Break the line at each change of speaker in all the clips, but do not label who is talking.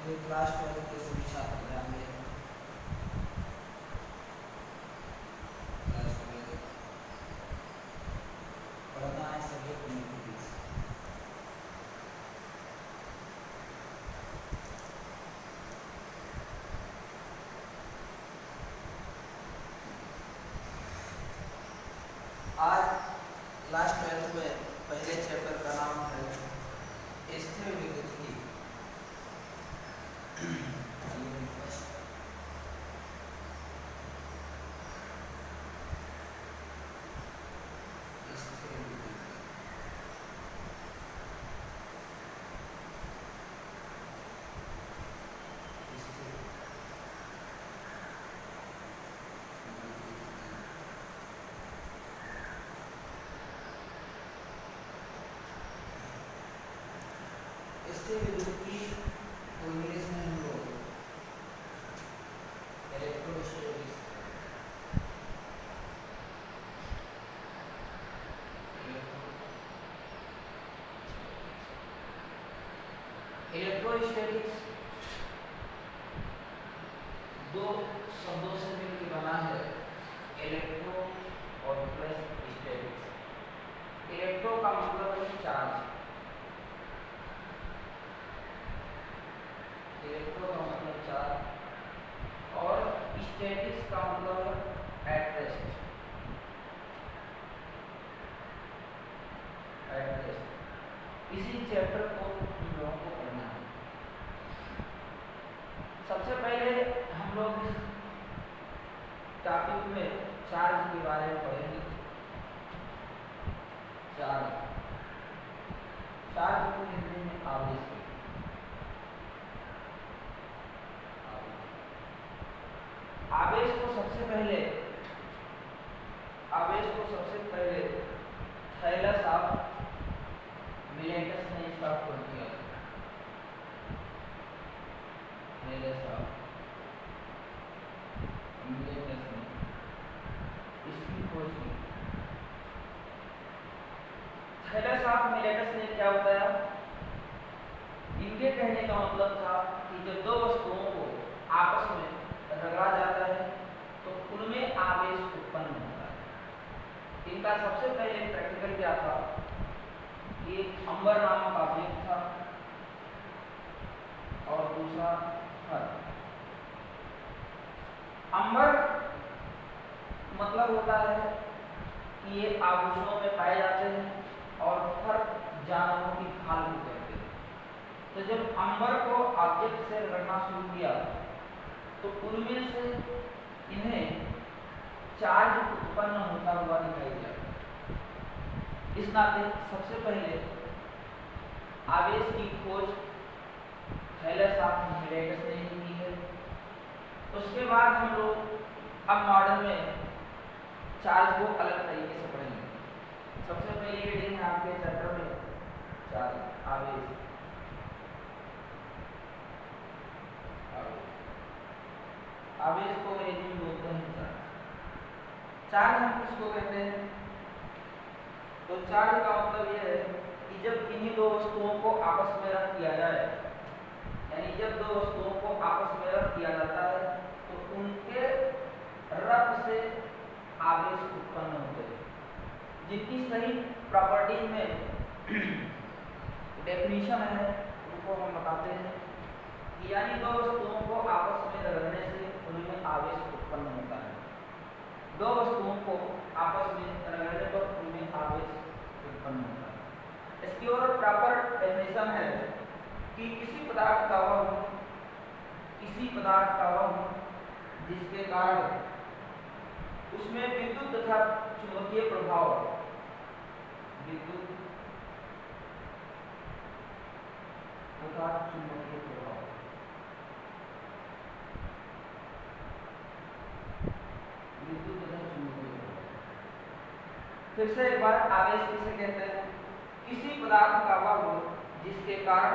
जो क्लास 12 के सभी छात्र ध्यान दें। क्लास 12 पढ़ना है सभी कम्युनिटीज। आज क्लास 12 में पहले चैप्टर का नाम है स्थिर विद्युतीय। स्थिर विद्युतीय को इंग्लिश में हम लोग इलेक्ट्रोस्टैटिक्स दो शब्दों से मिलकर बना है, इलेक्ट्रो और प्लस स्टैटिक्स। इलेक्ट्रो का मतलब है चार्ज, इलेक्ट्रो का मतलब चार्ज, और स्टैटिक्स का मतलब एट रेस्ट। इसी चैप्टर को हम लोगों को पढ़ना है। सबसे पहले हम लोग इस टॉपिक में चार्ज के बारे में पढ़ेंगे। चार्ज को हिंदी में आवेश। आवेश को सबसे पहले थैलस ऑफ मिलेटस ने इसका खोज किया। थैलस ऑफ मिलेटस ने इसकी खोज की। थैलस ऑफ मिलेटस ने क्या बताया? इनके कहने का मतलब था कि जब दो वस्तुओं को आपस में रगड़ा जाता है तो उनमें आवेश उत्पन्न होता है। इनका सबसे पहले प्रैक्टिकल क्या था? एक अंबर नामक ऑब्जेक्ट था और दूसरा फर। अंबर मतलब होता है कि ये आभूषणों में पाए जाते हैं और फर जानवरों की खाल भी कहते हैं। तो जब अंबर को ऑब्जेक्ट से रगड़ना शुरू किया तो उनमें से इन्हें चार्ज उत्पन्न होता हुआ दिखाई दिया। इस नाते सबसे पहले आवेश की खोज थैलस ऑफ मिलेटस ने की है। उसके बाद हम लोग अब मॉडर्न में चार्ज को अलग तरीके से पढ़ेंगे। सबसे पहले रीडिंग है आपके चैप्टर में चार्ज, आवेश। आवेश को अंग्रेजी में बोलते हैं चार्ज। चार्ज हम किसको कहते हैं? तो चार्ज का मतलब यह है कि जब इन्हीं दो वस्तुओं को आपस में रख दिया जाए, यानी जब दो वस्तुओं को आपस में रख दिया जाता है तो उनके रख से आवेश उत्पन्न होते हैं। जितनी सही प्रॉपर्टीज में डेफिनेशन है उनको हम बताते हैं कि यानी दो वस्तुओं को आपस में रगड़ने से उनमें आवेश उत्पन्न होता है। दो वस्तुओं को आपस में रगड़ने पर उनमें आवेश उत्पन्न होता है। इसकी और प्रॉपर डेफिनेशन है कि किसी पदार्थ का वह जिसके कारण उसमें विद्युत तथा चुंबकीय प्रभाव फिर से एक बार, आवेश किसे कहते हैं? किसी पदार्थ का वह गुण जिसके कारण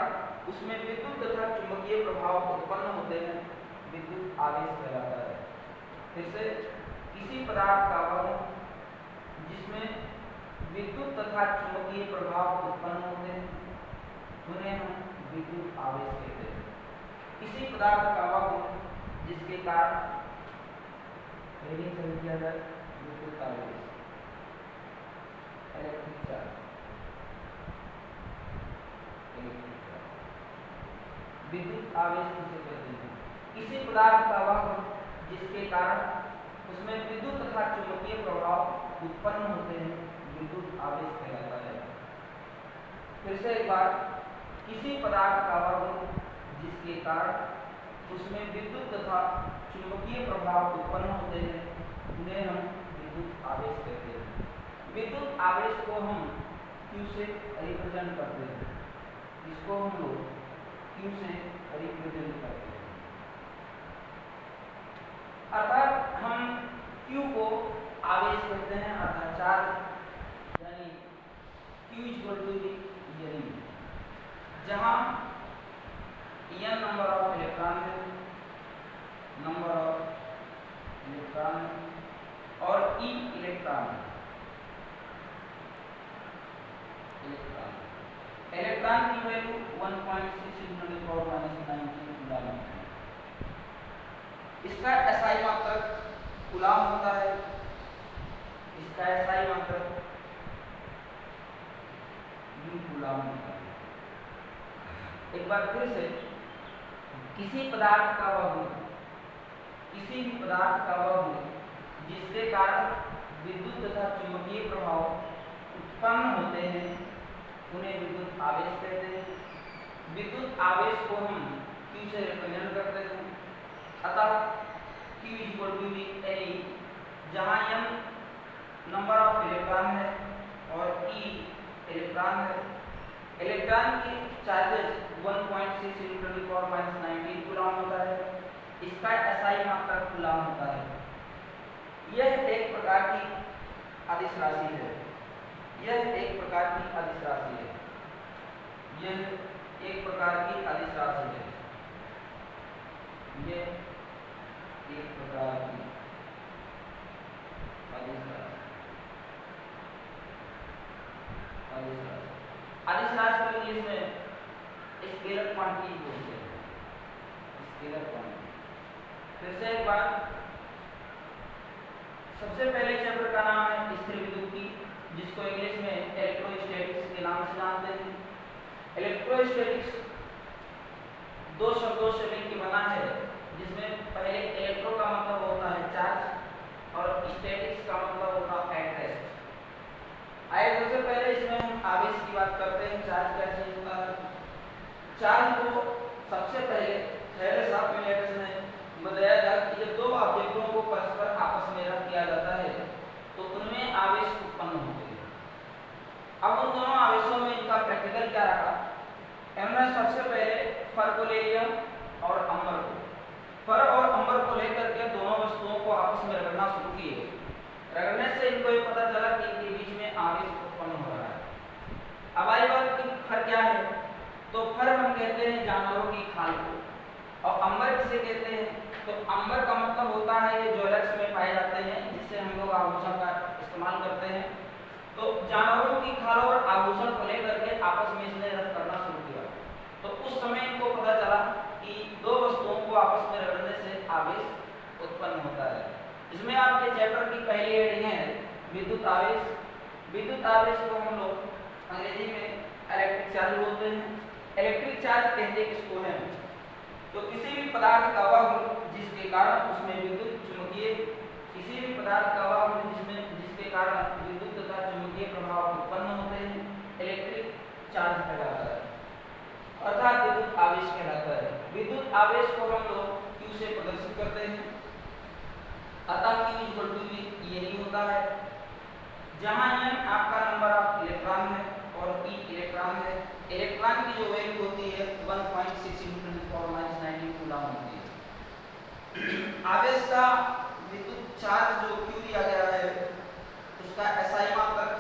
उसमें विद्युत तथा चुंबकीय प्रभाव उत्पन्न होते हैं, विद्युत आवेश कहलाता है। फिर से, किसी पदार्थ का वह गुण जिसमें विद्युत तथा चुंबकीय प्रभाव उत्पन्न होते हैं, उन्हें हम विद्युत आवेश कहते हैं। किसी पदार्थ का वह गुण जिसके कारण रीडिंग किया जाए विद्युत आवेश इलेक्ट्रिक चार्ज विद्युत आवेश किसे कहते हैं? किसी पदार्थ का वह गुण जिसके कारण उसमें विद्युत तथा चुंबकीय प्रभाव उत्पन्न होते हैं विद्युत आवेश कहलाता है। फिर से एक बार, किसी पदार्थ का वह गुण जिसके कारण उसमें विद्युत तथा चुंबकीय प्रभाव उत्पन्न होते हैं उन्हें हम विद्युत आवेश कहते हैं। विद्युत आवेश को हम Q से रिप्रेजेंट करते हैं, इसको हम लोग Q से रिप्रेजेंट करते हैं। अर्थात हम Q को आवेश कहते हैं, अर्थात चार्ज, यानी Q इक्वल टू N, जहां N नंबर ऑफ इलेक्ट्रॉन है, नंबर ऑफ इलेक्ट्रॉन और E इलेक्ट्रॉन। इलेक्ट्रॉन की वैल्यू 1.6 × 10⁻⁹ कूलम है। इसका SI मात्रक कूलम होता है, इसका SI मात्रक कूलम होता है। एक बार फिर से, किसी पदार्थ का वह गुण, किसी भी पदार्थ का वह गुण जिसके कारण विद्युत तथा चुंबकीय प्रभाव उत्पन्न होते हैं उन्हें विद्युत आवेश कहते हैं। विद्युत आवेश को हम Q से रिप्रेजेंट करते हैं, अतः Q इक्वल टू N, जहां N नंबर ऑफ इलेक्ट्रॉन है और E इलेक्ट्रॉन है। इलेक्ट्रॉन की चार्जेस 1.6 × 10⁻⁹ कूलम होता है, इसका SI मात्रक कूलम होता है। यह एक प्रकार की अदिश राशि है, यह एक प्रकार की अदिश राशि है, यह एक प्रकार की अदिश राशि है, यह एक प्रकार की अदिश राशि। अदिश राशि को इंग्लिश में स्केलर क्वांटिटी बोलते हैं, स्केलर क्वांटिटी। फिर से एक बार, सबसे पहले चैप्टर का नाम है स्थिर विद्युत, जिसको इंग्लिश में इलेक्ट्रोस्टैटिक्स के नाम से जानते हैं। इलेक्ट्रोस्टैटिक्स दो शब्दों से मिलकर बना है, जिसमें पहले इलेक्ट्रो का मतलब होता है चार्ज और स्टैटिक्स का मतलब होता है एट रेस्ट। आइए सबसे पहले इसमें हम आवेश की बात करते हैं, चार्ज कैसे होता है। चार्ज को सबसे पहले थेरेस ऑफ मैग्नेटिज्म में बताया था कि जब दो ऑब्जेक्टों को परस्पर आपस में रख दिया जाता है तो उनमें आवेश उत्पन्न होते हैं। अब उन दोनों आवेशों में इनका प्रैक्टिकल क्या रहा, हमने सबसे पहले फर को ले लिया और अंबर को, फर और अंबर को लेकर के दोनों वस्तुओं को आपस में रगड़ना शुरू किए। रगड़ने से इनको ये पता चला कि इनके बीच में आवेश उत्पन्न हो रहा है। अब आई बात कि फर क्या है, तो फर हम कहते हैं जानवरों की खाल को, और अंबर किसे कहते हैं, तो अंबर का मतलब होता है ये ज्वेलर्स में पाए जाते हैं, जिससे हम लोग आभूषण का इस्तेमाल करते हैं। तो जानवरों की खाल और आभूषण को लेकर के आपस में इसने रद्द करना शुरू किया। तो उस समय इनको पता चला कि दो वस्तुओं को आपस में रगड़ने से आवेश उत्पन्न होता है। इसमें आपके चैप्टर की पहली हेडिंग है विद्युत आवेश। विद्युत आवेश को हम लोग अंग्रेजी में इलेक्ट्रिक चार्ज बोलते हैं। इलेक्ट्रिक चार्ज कहते किसको है, तो किसी भी पदार्थ का वह गुण जिसके कारण उसमें विद्युत चुंबकीय, किसी भी पदार्थ का वह गुण जिसके कारण विद्युत तथा चुंबकीय प्रभाव उत्पन्न होते हैं, इलेक्ट्रिक चार्ज कहलाता है, अर्थात विद्युत आवेश कहलाता है। विद्युत आवेश को हम लोग Q से प्रदर्शित करते हैं, अतः Q इक्वल टू N होता है, जहां N आपका नंबर ऑफ इलेक्ट्रॉन है और E इलेक्ट्रॉन है। इलेक्ट्रॉन की जो वैल्यू होती है 1.6 × 10⁻⁹ कूलम होती है। आवेश का विद्युत चार्ज जो Q दिया गया है उसका SI मात्रक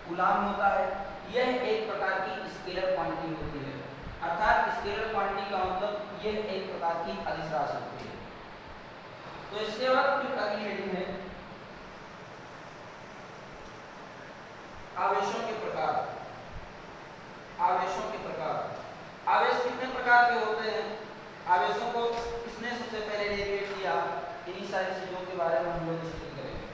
कूलम होता है। यह एक प्रकार की स्केलर क्वांटिटी होती है, अर्थात स्केलर क्वांटिटी का मतलब यह एक प्रकार की अदिश राशि होती है। तो इसके बाद फिर अगली हेडिंग है आवेशों के प्रकार। आवेशों के प्रकार, आवेश कितने प्रकार के होते हैं, आवेशों को किसने सबसे पहले डेरिवेट किया, इन्हीं सारी चीजों के बारे में हम लोग स्टडी करेंगे।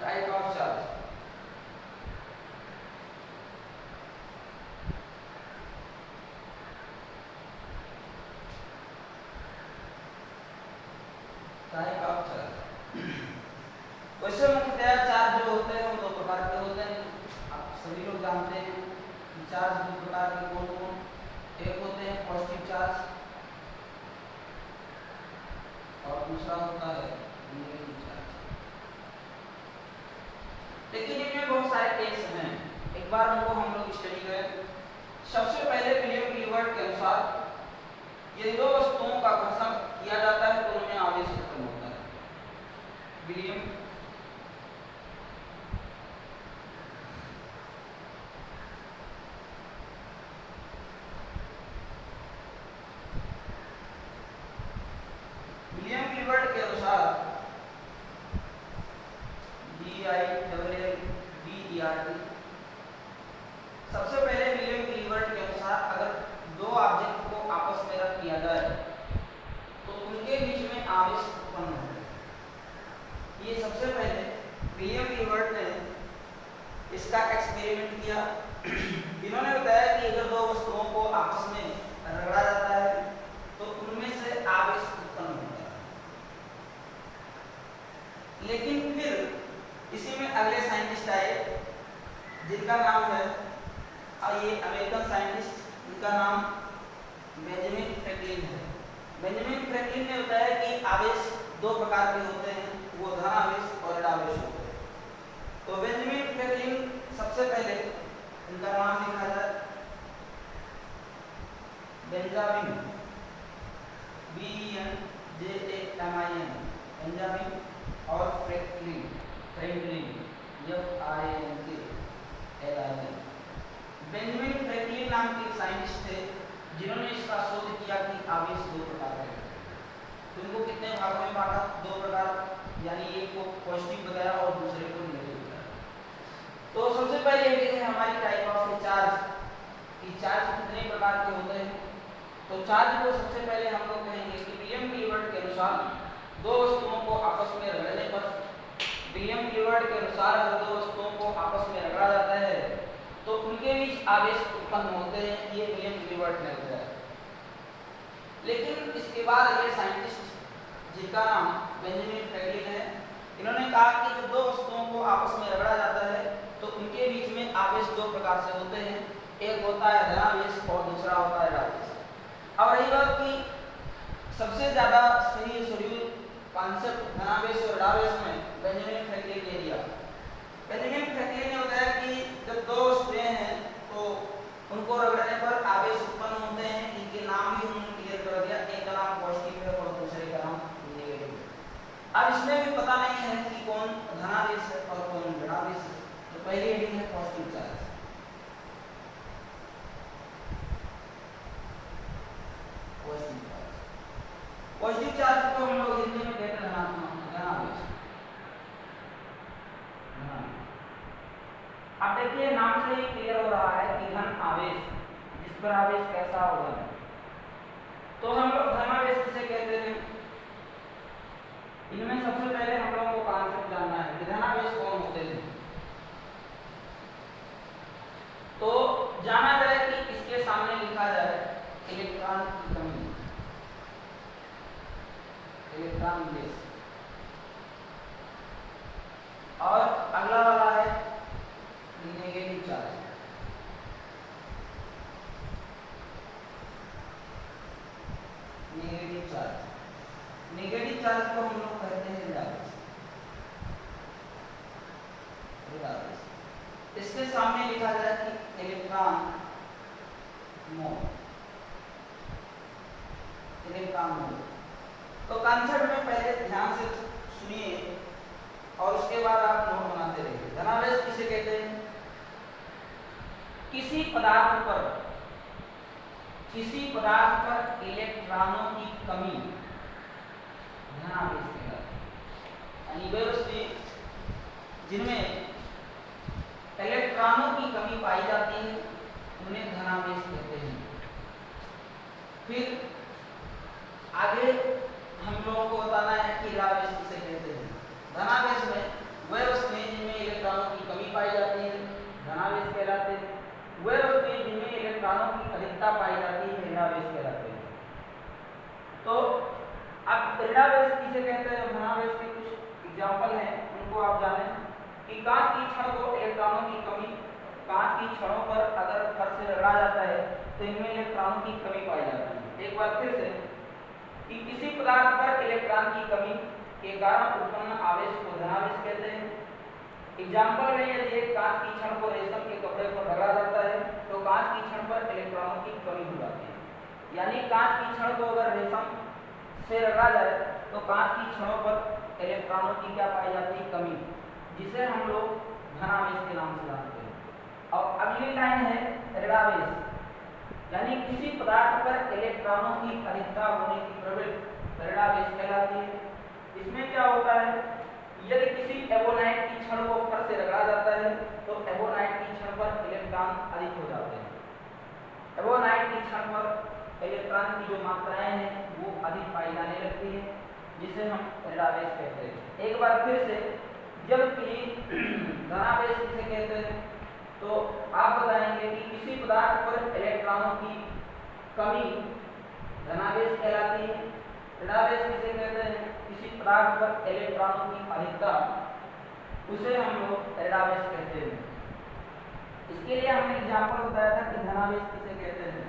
Type of charge, type of charge. वैसे मुख्यतः चार्ज जो होते हैं वो दो प्रकार के होते हैं, आप सभी लोग जानते हैं कि चार्ज दो प्रकार के कौन कौन, एक होते हैं पॉजिटिव चार्ज और दूसरा होता है नेगेटिव चार्ज। लेकिन इनमें बहुत सारे केस हैं, एक बार उनको हम लोग स्टडी करें। सबसे पहले विलियम गिलबर्ट के अनुसार यदि दो वस्तुओं का घर्षण किया जाता है तो उनमें आवेश उत्पन्न होता है। विलियम गिलबर्ट के अनुसार GILLBERT, सबसे पहले विलियम गिलबर्ट के अनुसार अगर दो ऑब्जेक्ट को आपस में रख दिया जाए तो उनके बीच में आवेश उत्पन्न होता है। ये सबसे पहले विलियम गिलबर्ट ने इसका एक्सपेरिमेंट किया। इन्होंने बताया कि अगर दो वस्तुओं को आपस में रगड़ा जाता है तो उनमें से आवेश उत्पन्न होता है। लेकिन फिर इसी में अगले साइंटिस्ट आए जिनका नाम है, ये अमेरिकन साइंटिस्ट, इनका नाम बेंजामिन फ्रैंकलिन है। बेंजामिन फ्रैंकलिन ने बताया कि आवेश दो प्रकार के होते हैं, वो धन आवेश और ऋण आवेश होते हैं। तो बेंजामिन फ्रैंकलिन सबसे पहले, इनका नाम लिखा जाए बेंजामिन, BENJAMIN, बेंजामिन और फ्रैंकलिन, FRANKLIN। बेंजामिन फ्रैंकलिन नाम के एक साइंटिस्ट थे जिन्होंने इसका शोध किया कि आवेश दो प्रकार के हैं। तो इनको कितने भागों में बांटा, दो प्रकार, यानी एक को पॉजिटिव बताया और दूसरे को नेगेटिव बताया। तो सबसे पहले ये है हमारी टाइप ऑफ चार्ज, कि चार्ज कितने प्रकार के होते हैं। तो चार्ज को सबसे पहले हम लोग कहेंगे कि विलियम गिलबर्ट के अनुसार दो वस्तुओं को आपस में रगड़ने पर, विलियम गिलबर्ट के अनुसार अगर दो वस्तुओं को आपस में रगड़ा जाता है तो उनके बीच आवेश उत्पन्न होते हैं, ये विलियम गिलबर्ट ने बताया। लेकिन इसके बाद ये साइंटिस्ट जिनका नाम बेंजामिन फ्रैंकलिन है, इन्होंने कहा कि जब दो वस्तुओं को आपस में रगड़ा जाता है तो उनके बीच में आवेश दो प्रकार से होते हैं, एक होता है धनावेश और दूसरा होता है ऋणावेश। अब रही बात कि सबसे ज्यादा सही शेड्यूल कॉन्सेप्ट धनावेश और ऋणावेश में बेंजामिन फ्रैंकलिन ने दिया। बेंजामिन फ्रैंकलिन ने बताया कि जब दो वस्तुएं हैं तो उनको रगड़ने पर आवेश उत्पन्न होते हैं। इनके नाम भी उन्होंने क्लियर कर दिया, एक का नाम पॉजिटिव है और दूसरे का नाम नेगेटिव है। अब इसमें भी पता नहीं है कि कौन धनावेश है और कौन ऋणावेश है। तो पहली हेडिंग है पॉजिटिव चार्ज। पॉजिटिव चार्ज को हम लोग हिंदी में कहते हैं धनावेश। अब देखिए नाम से ही क्लियर हो रहा है कि धन आवेश, जिस पर आवेश कैसा होगा। तो हम लोग धनावेश किसे कहते हैं, इनमें सबसे पहले हम लोगों को कॉन्सेप्ट जानना है कि धनावेश कौन होते हैं। तो जाना जाए कि इसके सामने लिखा जाए इलेक्ट्रॉन की कमी, इलेक्ट्रॉन लेस, और अगला वाला है negative charge. Negative charge, negative charge को हम लोग कहते हैं ऋणावेश। इसके सामने लिखा जाए कि इलेक्ट्रॉन मोल, इलेक्ट्रॉन मोल। तो कॉन्सेप्ट में पहले ध्यान से सुनिए और उसके बाद आप नोट बनाते रहिए। धनावेश किसे कहते हैं, किसी पदार्थ पर किसी पदार्थ पर इलेक्ट्रॉनों की कमी धनावेश कहलाती है। यानी वे वस्तुएं जिनमें इलेक्ट्रॉनों की कमी पाई जाती है उन्हें धनावेश कहते हैं। फिर आगे हम लोगों को बताना है कि ऋणावेश किसे कहते हैं। धनावेश में वह वस्तुएं जिनमें इलेक्ट्रॉनों की कमी पाई जाती है धनावेश कहलाते हैं। वह वस्तुएं जिनमें इलेक्ट्रॉनों की अधिकता पाई जाती है ऋणावेश कहलाते हैं। तो अब ऋणावेश किसे कहते हैं, धनावेश के कुछ एग्जाम्पल हैं, उनको आप जानें कि कांच की छड़ को इलेक्ट्रॉनों की कमी, कांच की छड़ों पर अगर फर्श से रगड़ा जाता है तो इनमें इलेक्ट्रॉनों की कमी पाई जाती है। एक बार फिर से कि किसी पदार्थ पर इलेक्ट्रॉन की कमी के कारण उत्पन्न आवेश को धनावेश कहते हैं। एग्जाम्पल में यदि एक कांच की छड़ को रेशम के कपड़े पर रगड़ा जाता है तो कांच की छड़ पर इलेक्ट्रॉनों की कमी हो जाती है। यानी कांच की छड़ को अगर रेशम से रगड़ा जाए तो कांच की छड़ों पर इलेक्ट्रॉनों की क्या पाई जाती है, कमी, जिसे हम लोग धनावेश के नाम से जानते हैं। और अगली लाइन है ऋणावेश, यानी किसी पदार्थ पर इलेक्ट्रॉनों की अधिकता होने की प्रवृत्ति ऋणावेश कहलाती है। इसमें क्या होता है, यदि किसी एवोनाइट की छड़ को फर्श से रगड़ा जाता है तो एवोनाइट की छड़ पर इलेक्ट्रॉन अधिक हो जाते हैं। एवोनाइट की छड़ पर इलेक्ट्रॉन की जो मात्राएं हैं वो अधिक पाई जाने लगती है, जिसे हम ऋणावेश कहते हैं। एक बार फिर से जबकि धनावेश किसे कहते हैं तो आप बताएंगे कि किसी पदार्थ पर इलेक्ट्रॉनों की कमी धनावेश कहलाती है। ऋणावेश किसे कहते हैं, किसी पदार्थ पर इलेक्ट्रॉनों की अधिकता, उसे हम लोग ऋणावेश कहते हैं। इसके लिए हमने एग्जाम्पल बताया था कि धनावेश किसे कहते हैं।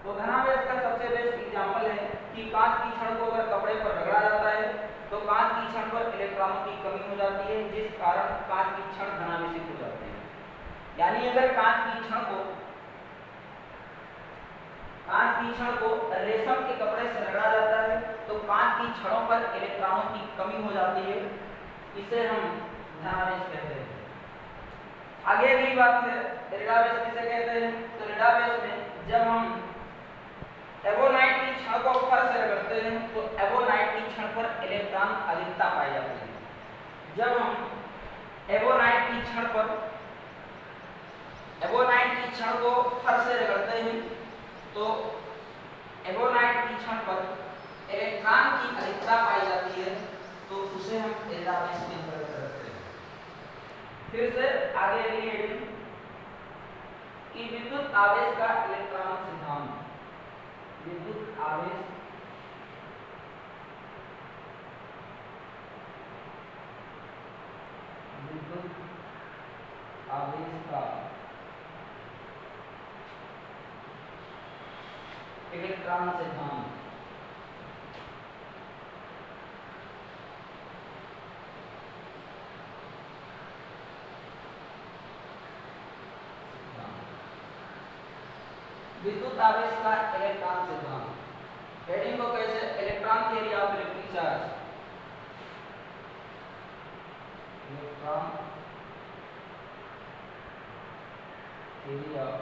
तो धनावेश का सबसे बेस्ट एग्जाम्पल है कि कांच की छड़ को अगर कपड़े पर रगड़ा जाता है तो कांच की छड़ पर इलेक्ट्रॉनों की कमी हो जाती है, जिस कारण कांच की छड़ धनावेशित हो जाती है। यानी अगर कांच की छड़ को रेशम के कपड़े से रगड़ा जाता है तो कांच की छड़ों पर इलेक्ट्रॉनों की कमी हो जाती है, इसे हम धनावेश कहते हैं। आगे अगली बात है ऋणावेश किसे कहते हैं। तो ऋणावेश में जब हम एवोनाइट की छड़ को फर्श से रगड़ते हैं तो एवोनाइट की छड़ पर इलेक्ट्रॉन अधिकता पाई जाती है। जब हम एवोनाइट की छड़ को फर्श से रगड़ते हैं तो एवोनाइट की छड़ पर इलेक्ट्रॉन की अधिकता पाई जाती है, तो उसे हम ऋणावेश में प्रयोग करते हैं। फिर से आगे अगली हेडिंग कि विद्युत आवेश का इलेक्ट्रॉन सिद्धांत। विद्युत आवेश का इलेक्ट्रॉन सिद्धांत। विद्युत आवेश का इलेक्ट्रॉन सिद्धांत। हेडिंग को कैसे, electron theory of electric charge. Electron theory of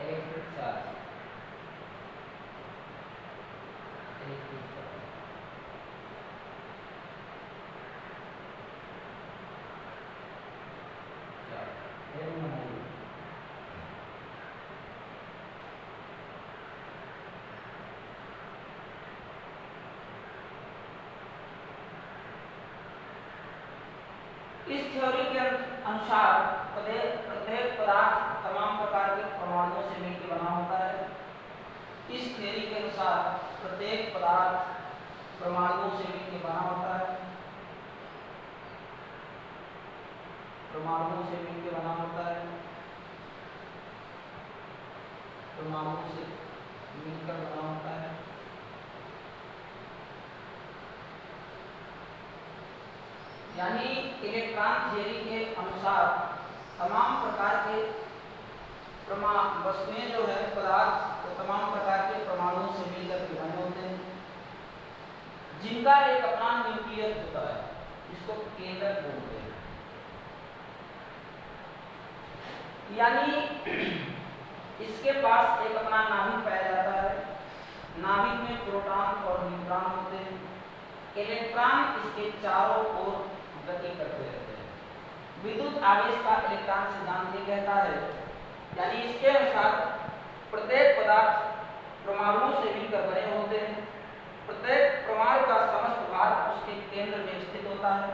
electric charge. इस थ्योरी के अनुसार प्रत्येक पदार्थ तमाम प्रकार के परमाणुओं से मिलकर बना होता है। इस थ्योरी के अनुसार प्रत्येक पदार्थ परमाणुओं से मिलकर बना होता है। परमाणुओं से मिलकर बना होता है। परमाणुओं से मिलकर बना होता है। यानी इलेक्ट्रॉन थियरी के अनुसार तमाम प्रकार के वस्तुएं जो है पदार्थ तो तमाम प्रकार के परमाणुओं से मिलकर के बने होते हैं, जिनका एक अपना न्यूक्लियस होता है, जिसको केंद्रक बोलते हैं। यानी इसके पास एक अपना नाभिक पाया जाता है। नाभिक में प्रोटॉन और न्यूट्रॉन होते हैं। इलेक्ट्रॉन इसके चारों ओर गति करते रहते हैं। विद्युत आवेश का इलेक्ट्रॉन सिद्धांत ये कहता है, यानी इसके अनुसार प्रत्येक पदार्थ परमाणुओं से मिलकर बने होते हैं। प्रत्येक परमाणु का समस्त भार उसके केंद्र में स्थित होता है।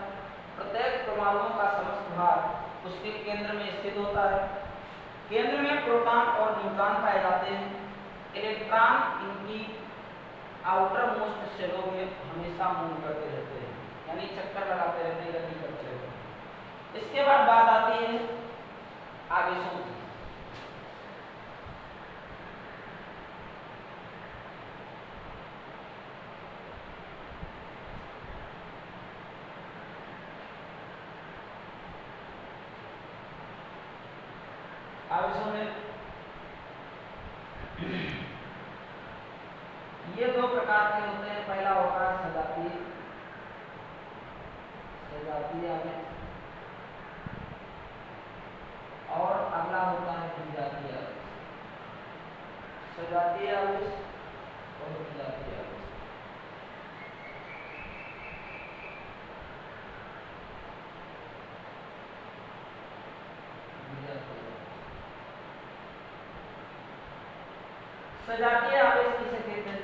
प्रत्येक परमाणुओं का समस्त भार उसके केंद्र में स्थित होता है। केंद्र में प्रोटॉन और न्यूट्रॉन पाए जाते हैं। इलेक्ट्रॉन इनकी आउटर मोस्ट शेलों में हमेशा मूव करते रहते हैं, यानी चक्कर लगाते रहते हैं, गति करते रहते हैं। इसके बाद बात आती है आवेशों की। आवेशों में ये दो प्रकार के होते हैं। पहला होता है सजातीय आवेश और अगला होता है विजातीय आवेश। सजातीय आवेश और विजातीय आवेश। सजातीय आवेश किसे कहते हैं?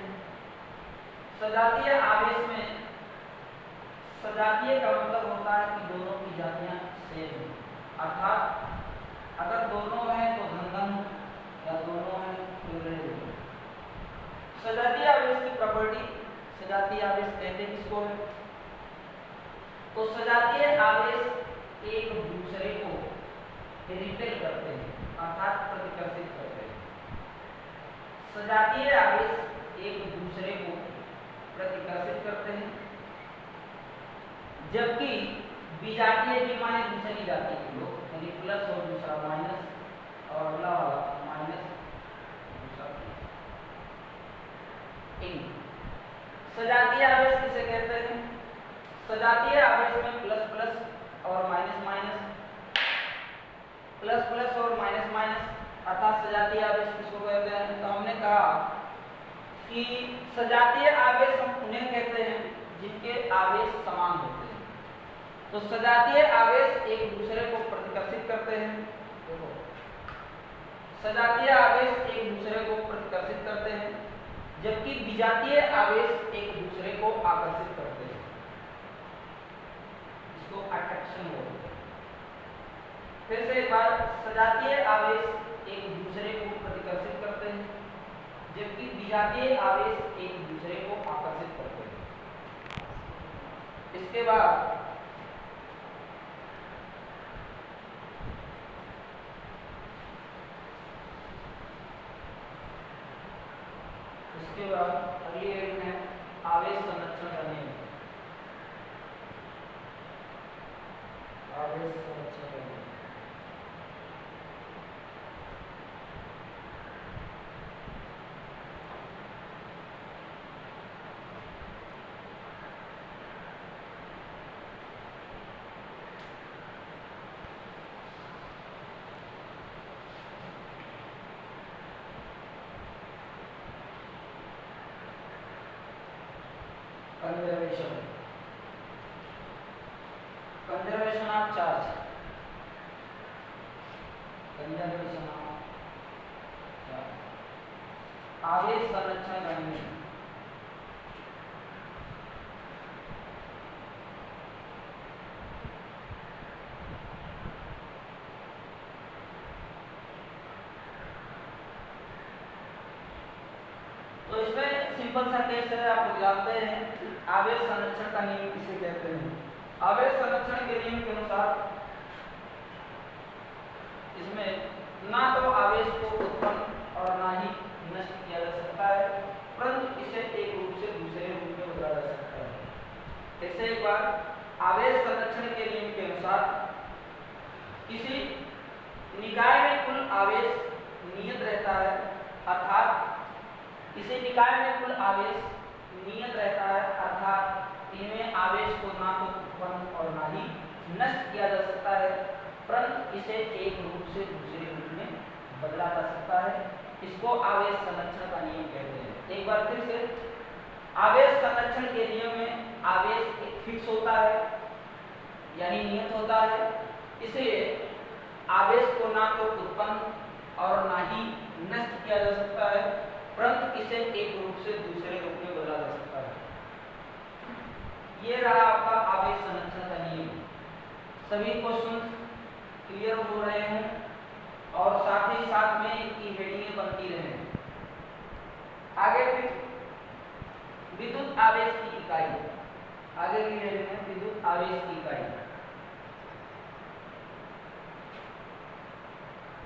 सजातीय आवेश में सजातीय का मतलब होता है कि दोनों की जातियां सेम हैं, अर्थात अगर दोनों हैं तो धन या दोनों हैं तो ऋण। सजातीय आवेश की प्रॉपर्टी, सजातीय आवेश कहते हैं किसको है? तो सजातीय आवेश एक दूसरे को रिपेल करते हैं, अर्थात प्रतिकर्षित करते हैं। सजातीय आवेश एक दूसरे को प्रतिकर्षित करते हैं, जबकि विजातीय भी माने दूसरी जाति के लोग, यानी प्लस और दूसरा माइनस और अगला वाला माइनस दूसरा प्लस। सजातीय आवेश किसे कहते हैं? सजातीय आवेश में प्लस प्लस और माइनस माइनस, प्लस प्लस और माइनस माइनस, अर्थात सजातीय आवेश किसको कहते हैं? तो हमने कहा कि सजातीय आवेश हम उन्हें कहते हैं जिनके आवेश समान होते हैं। तो सजातीय आवेश एक दूसरे को प्रतिकर्षित करते हैं। सजातीय आवेश एक दूसरे को प्रतिकर्षित करते हैं, जबकि विजातीय आवेश एक दूसरे को आकर्षित करते हैं। इसको अट्रैक्शन बोलते हैं। फिर से एक बार, सजातीय आवेश एक दूसरे को प्रतिकर्षित करते हैं, जबकि विजातीय आवेश एक दूसरे को आकर्षित करते हैं। इसके बाद अगली हेडिंग है आवेश संरक्षण का नियम। आवेश संरक्षण का नियम। Conservation of charge. Conservation of charge, आवेश संरक्षण का नियम। तो इसमें सिंपल सा केस है, आप लोग जानते हैं आवेश संरक्षण का नियम किसे कहते हैं। आवेश संरक्षण के नियम के अनुसार इसमें ना तो आवेश को उत्पन्न और ना ही नष्ट किया जा सकता है, परंतु इसे एक रूप से दूसरे रूप में बदला जा सकता है। जैसे एक बार, आवेश संरक्षण के नियम के अनुसार किसी निकाय में कुल आवेश नियत रहता है, अर्थात किसी निकाय में कुल आवेश नियत रहता है, अर्थात इनमें आवेश को ना तो उत्पन्न और ना ही नष्ट किया जा सकता है, परंतु इसे एक रूप से दूसरे रूप में बदला जा सकता है। इसको आवेश संरक्षण का नियम कहते हैं। एक बार फिर से, आवेश संरक्षण के नियम में आवेश एक फिक्स होता है यानी नियत होता है, इसलिए आवेश को ना तो उत्पन्न और ना ही नष्ट किया जा सकता है, परंतु इसे एक रूप से दूसरे रूप में बदला जा सकता है। ये रहा आपका आवेश संरक्षण का नियम। सभी क्वेश्चंस क्लियर हो रहे हैं और साथ ही साथ में इनकी हेडिंगें बनती रहे। आगे फिर विद्युत आवेश की इकाई, आगे की हेडिंग है विद्युत आवेश की इकाई।